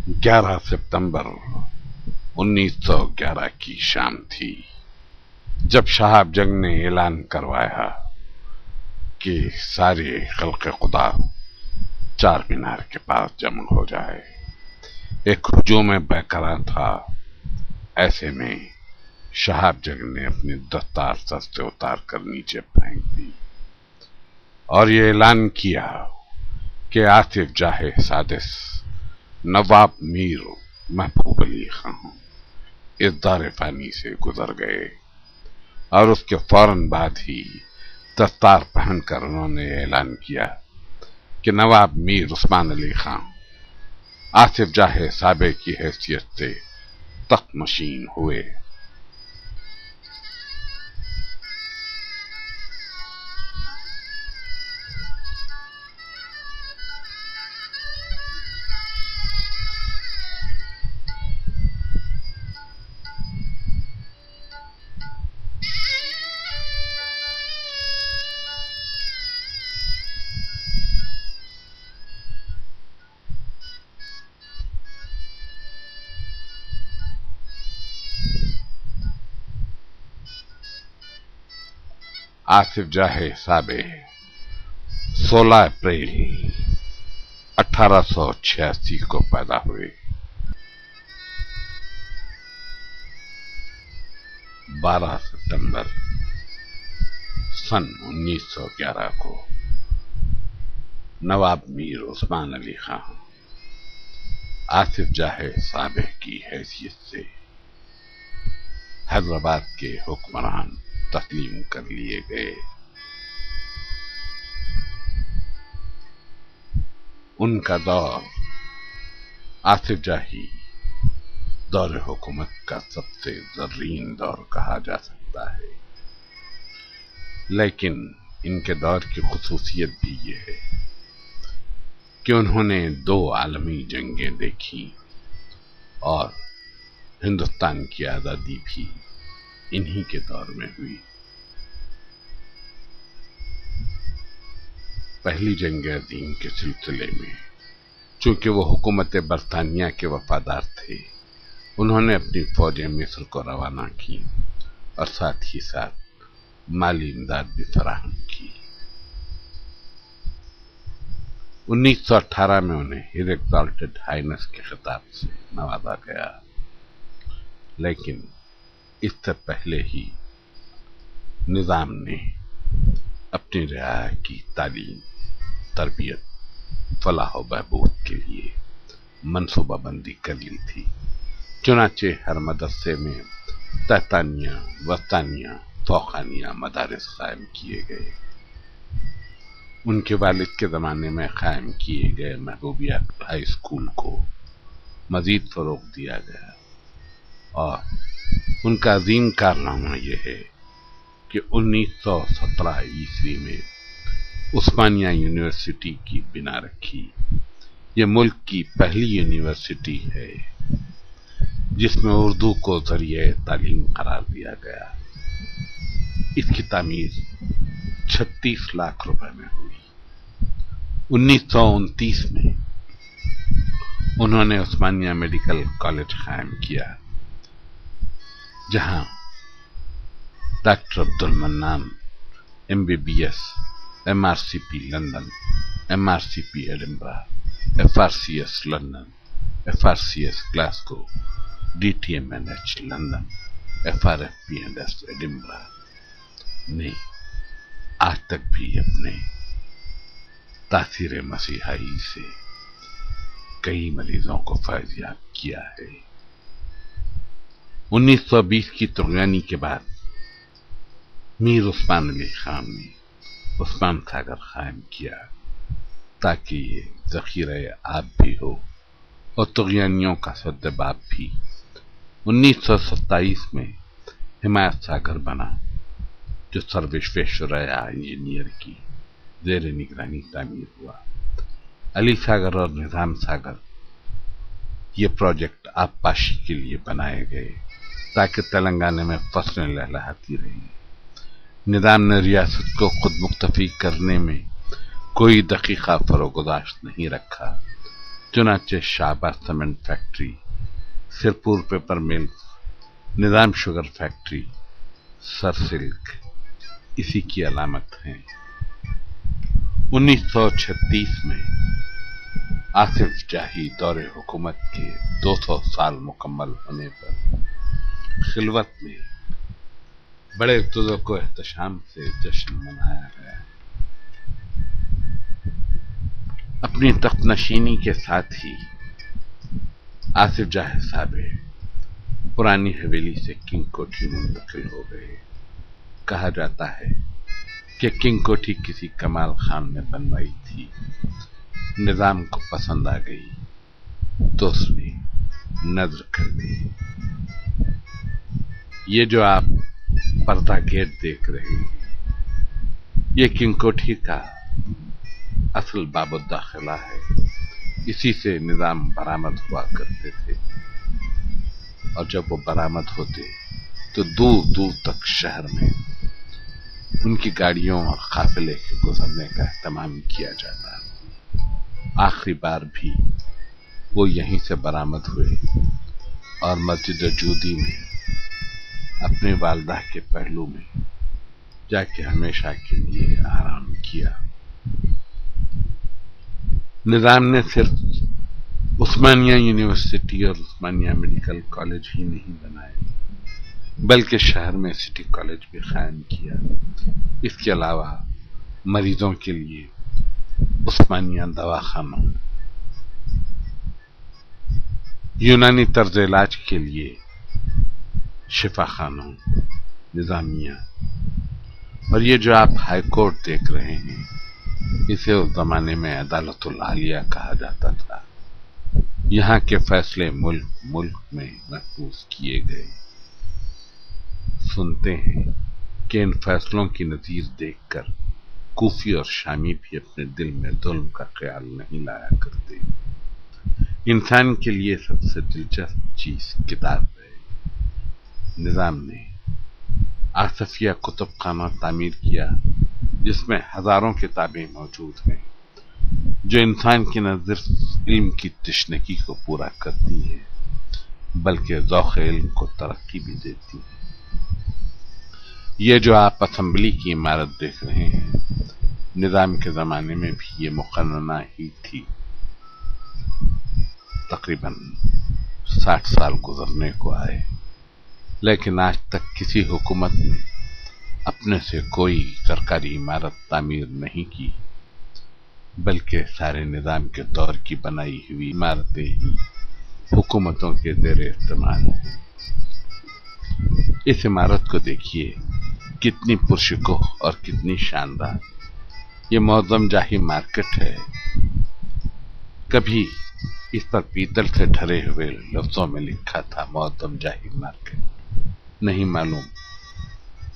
11 सितंबर 1911 की शाम थी जब शहाब जंग ने ऐलान करवाया कि सारे खल्क़े खुदा चार मीनार के पास जमा हो जाए। एक हुजूम बेकरार था। ऐसे में शहाब जंग ने अपनी दस्तार सर से उतार कर नीचे फेंक दी और ये ऐलान किया कि आसिफ जाहे सादिस नवाब मीर महबूब अली खां इस दार फानी से गुजर गए। और उसके फौरन बाद ही दस्तार पहनकर उन्होंने ऐलान किया कि नवाब मीर उस्मान अली खां आसिफ जाहे साबे की हैसियत से तख्त नशीन हुए। आसिफ जाहे साबे 16 अप्रैल 1886 को पैदा हुए। 12 सितंबर सन 1911 को नवाब मीर उस्मान अली खां आसिफ जाहे साबे की हैसियत से हैदराबाद के हुक्मरान तस्लीम कर लिए गए। उनका दौर आसिफ जाही दौर हुकूमत का सबसे ज़र्रीन दौर कहा जा सकता है, लेकिन इनके दौर की खुसूसियत भी ये है कि उन्होंने 2 आलमी जंगें देखी और हिंदुस्तान की आज़ादी भी इन्हीं के दौर में हुई। पहली जंग अज़ीम के सिलसिले में चूंकि वो हुकूमत बरतानिया के वफादार थे, उन्होंने अपनी फौजें मिस्र को रवाना की और साथ ही साथ माली इमदाद भी फराहम की। 1918 में उन्हें हिज एक्साल्टेड हाइनेस के खिताब से नवाजा गया, लेकिन इससे पहले ही निजाम ने अपनी रियाया की तालीम, तरबियत, फलाह व बहबूद के लिए मनसूबाबंदी कर ली थी। चुनाचे हर मदरसे में तहतानिया, वस्तानिया, फौखानिया मदारिस कायम किए गए। उनके वालिद के ज़माने में कायम किए गए महबूबिया हाई स्कूल को मज़ीद फ़रोग़ दिया गया और उनका अजीम कारनामा यह है कि 1917 ईस्वी में उस्मानिया यूनिवर्सिटी की बिना रखी। ये मुल्क की पहली यूनिवर्सिटी है जिसमें उर्दू को ज़रिए तालीम करार दिया गया। इसकी तामीर 36 लाख रुपए में हुई। 1929 में उन्होंने उस्मानिया मेडिकल कॉलेज कायम किया, जहां doctor Abdul mannan MBBS, MRCP London, MRCP Edinburgh, FRCS London, FRCS Glasgow, DTMNH London, FRFP&S Edinburgh ने आज तक भी अपने तासीर मसीहाई से कई मरीजों को फैज़याब किया है। 1920 की तुग़यानी के बाद मीर उस्मान अली खान ने उस्मान सागर कायम किया ताकि ये ज़ख़ीरे आब भी हो और तुग़यानियों का सद्दबाब भी। 1927 में हिमायत सागर बना, जो सर विश्वेश्वरैया इंजीनियर की ज़ेर निगरानी तामीर हुआ। अली सागर और निज़ाम सागर ये प्रोजेक्ट आबपाशी के लिए बनाए गए ताकि तेलंगाना में फसलें लहलहाती रहें। निज़ाम ने रियासत को खुद मुख्तफी करने में कोई दकीका फरोगदाश्त नहीं रखा चुनाचे Shahbaz cement factory, Sirpur paper mill, Nizam sugar factory, Sir Silk इसी की अलामत हैं। 1936 में आसिफ जाही दौरे हुकूमत के 200 साल मुकम्मल होने पर खिलवत में बड़े तुज़ुक एहतशाम से जश्न मनाया गया। अपनी तख्त नशीनी के साथ ही आसिफ जाही साहब पुरानी हवेली से किंग कोठी मुंतकिल हो गए। कहा जाता है कि किंग कोठी किसी कमाल खान ने बनवाई थी, निजाम को पसंद आ गई तो उसने नजर कर दी। ये जो आप पर्दा गेट देख रहे हैं, ये किंग कोठी का असल बाब दाखिला है। इसी से निजाम बरामद हुआ करते थे, और जब वो बरामद होते तो दूर दूर तक शहर में उनकी गाड़ियों और काफिले के गुजरने का एहतमाम किया जाता। आखिरी बार भी वो यहीं से बरामद हुए और मस्जिद जूदी में अपने वालदा के पहलू में जाके हमेशा के लिए आराम किया। निजाम ने सिर्फ उस्मानिया यूनिवर्सिटी और उस्मानिया मेडिकल कॉलेज ही नहीं बनाए, बल्कि शहर में सिटी कॉलेज भी कायम किया। इसके अलावा मरीजों के लिए उस्मानिया दवाखानों, यूनानी तर्ज इलाज के लिए शिफाखानों, निजामिया, और ये जो आप हाई कोर्ट देख रहे हैं, इसे उस जमाने में अदालतुल आलिया कहा जाता था। यहाँ के फैसले मुल्क मुल्क में महफूज किए गए। सुनते हैं कि इन फैसलों की नज़ीर देखकर कूफी और शामी भी अपने दिल में जुल्म का ख्याल नहीं लाया करते। इंसान के लिए सबसे दिलचस्प चीज किताब है। निजाम ने आसफिया कुतुब खाना तामीर किया, जिसमें हजारों किताबें मौजूद हैं, जो इंसान की न सिर्फ इल्म की तशनगी को पूरा करती हैं, बल्कि ज़ौक़ इल्म को तरक्की भी देती हैं। ये जो आप असेंबली की इमारत देख रहे हैं, निजाम के ज़माने में भी ये मुक़न्नना ही थी। तकरीबन 60 साल गुजरने को आए, लेकिन आज तक किसी हुकूमत ने अपने से कोई सरकारी इमारत तामीर नहीं की, बल्कि सारे निजाम के दौर की बनाई हुई इमारतें ही हुकूमतों के ज़ेर इस्तेमाल हैं। इस इमारत को देखिए, कितनी पुरशकोह और कितनी शानदार। ये मौज़म जाही मार्केट है। कभी इस पर पीतल से ढरे हुए लफ्जों में लिखा था मौज़म जाही मार्केट। नहीं मालूम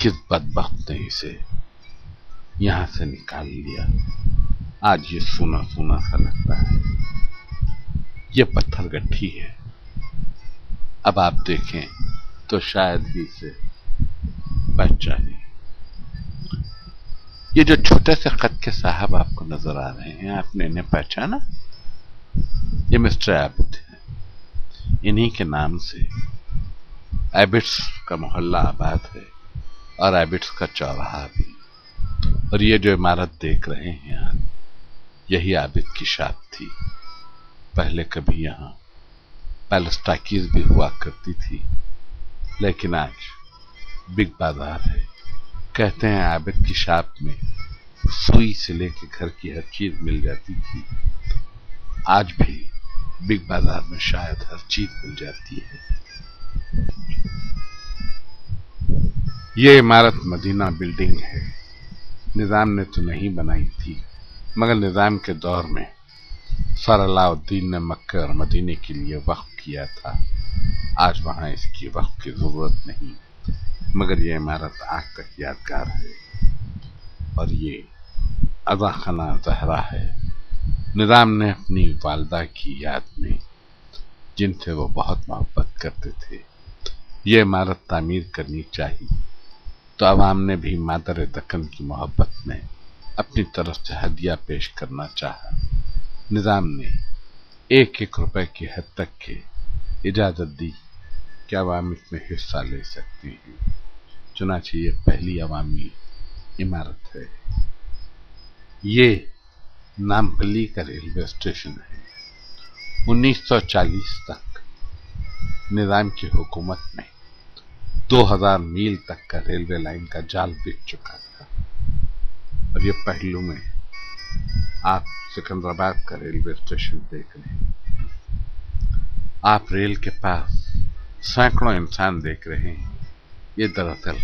किस बदबख्त ने इसे यहाँ से निकाल लिया। आज ये सूना सूना सा लगता है। ये पत्थर गट्ठी है। अब आप देखें तो शायद ही इसे पहचाने। ये जो छोटे से खत के साहब आपको नजर आ रहे हैं, आपने इन्हें पहचाना? ये मिस्टर एबिट हैं। इन्हीं के नाम से एबिट्स का मोहल्ला आबाद है और एबिट्स का चौराहा भी। और ये जो इमारत देख रहे हैं आप, यही आबिद की शॉप थी। पहले कभी यहाँ पैलेस टाकीज भी हुआ करती थी, लेकिन आज बिग बाजार है। कहते हैं आबिद की शॉप में सुई से लेके घर की हर चीज मिल जाती थी। आज भी बिग बाजार में शायद हर चीज मिल जाती है। ये इमारत मदीना बिल्डिंग है। निजाम ने तो नहीं बनाई थी, मगर निजाम के दौर में सर अलाउद्दीन ने मक्के और मदीने के लिए वक्फ किया था। आज वहां इसकी वक्फ की जरूरत नहीं, मगर ये इमारत आज तक यादगार है। और ये अज़ा खाना ज़हरा है। निजाम ने अपनी वालदा की याद में, जिनसे वो बहुत मोहब्बत करते थे, ये इमारत तामीर करनी चाहिए। तो अवाम ने भी मादर दक्कन की मोहब्बत में अपनी तरफ से हदिया पेश करना चाहा। निजाम ने 1-1 रुपए की हद तक की इजाज़त दी कि अवाम इसमें हिस्सा ले सकते हैं। चुनांचे ये पहली अवामी इमारत है। ये नामपल्ली का रेलवे स्टेशन है। 1940 तक निजाम की हुकूमत में 2000 मील तक का रेलवे लाइन का जाल बिक चुका था। और ये पहलू में आप सिकंदराबाद का रेलवे स्टेशन देख रहे हैं। आप रेल के पास सैकड़ों इंसान देख रहे हैं। ये दरअसल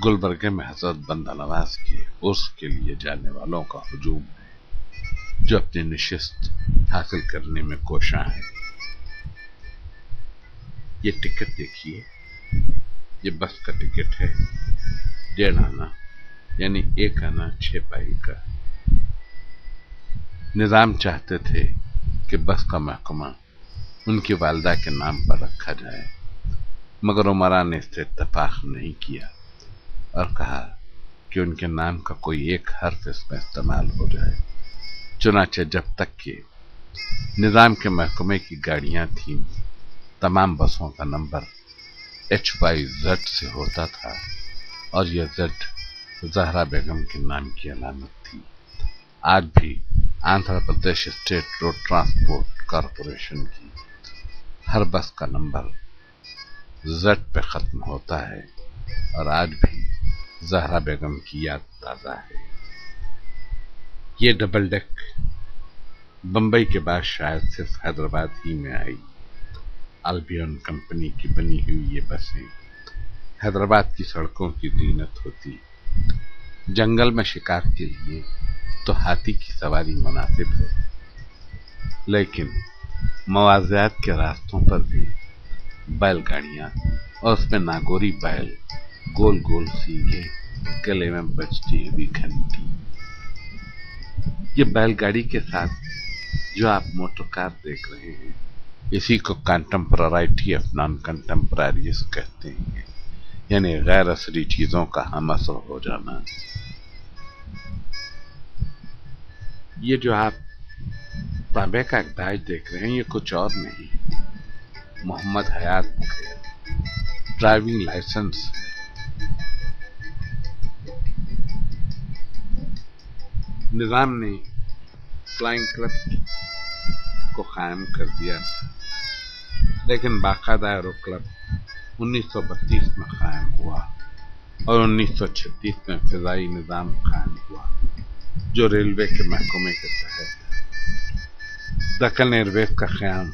गुलबर्गे में हजरत बंदा नवाज के उर्स के लिए जाने वालों का हुजूम है, जो अपनी नशिस्त हासिल करने में कोशां है। ये टिकट देखिए, ये बस का टिकट है 1.5 आना, यानी 1 आना 6 पाई का। निजाम चाहते थे कि बस का महकमा उनकी वालदा के नाम पर रखा जाए, मगर उमरा ने इससे इत्तेफाक नहीं किया और कहा कि उनके नाम का कोई एक हर्फ इसमें इस्तेमाल हो जाए। चुनांचे जब तक कि निजाम के महकमे की गाड़ियां थीं, तमाम बसों का नंबर HYZ से होता था और यह Z ज़हरा बेगम के नाम की अलामत थी। आज भी Andhra Pradesh state road transport corporation की हर बस का नंबर Z पे खत्म होता है और आज भी ज़हरा बेगम की याद ताज़ा है। ये डबल डेक बम्बई के बाद शायद सिर्फ हैदराबाद ही में आई। अल्बियन कंपनी की बनी हुई ये बसें हैदराबाद की सड़कों की जीनत होती। जंगल में शिकार के लिए तो हाथी की सवारी मुनासिब है, लेकिन मवाज़ियात के रास्तों पर भी बैलगाड़ियां और उसमें नागौरी बैल, गोल गोल सींगे, गले में बजती हुई घंटी। ये बैलगाड़ी के साथ जो आप मोटर कार देख रहे हैं, इसी को कंटेम्पररिटी ऑफ नॉन कंटेम्पररीज कहते हैं, यानी गैर असली चीजों का हम असर हो जाना। ये जो आप तांबे का दाज देख रहे हैं, ये कुछ और नहीं, मोहम्मद हयात ड्राइविंग लाइसेंस है। निजाम ने फ्लाइंग क्लब को कायम कर दिया, लेकिन बाकायदा एरो क्लब 1932 में कायम हुआ और 1936 में फिजाई निजाम कायम हुआ, जो रेलवे के महकमे के तहत। दक्कन एयरवेज का क़याम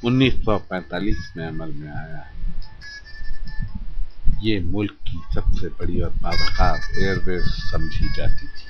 1945 में अमल में आया। ये मुल्क की सबसे बड़ी और बावक़ार एयरवेज समझी जाती थी।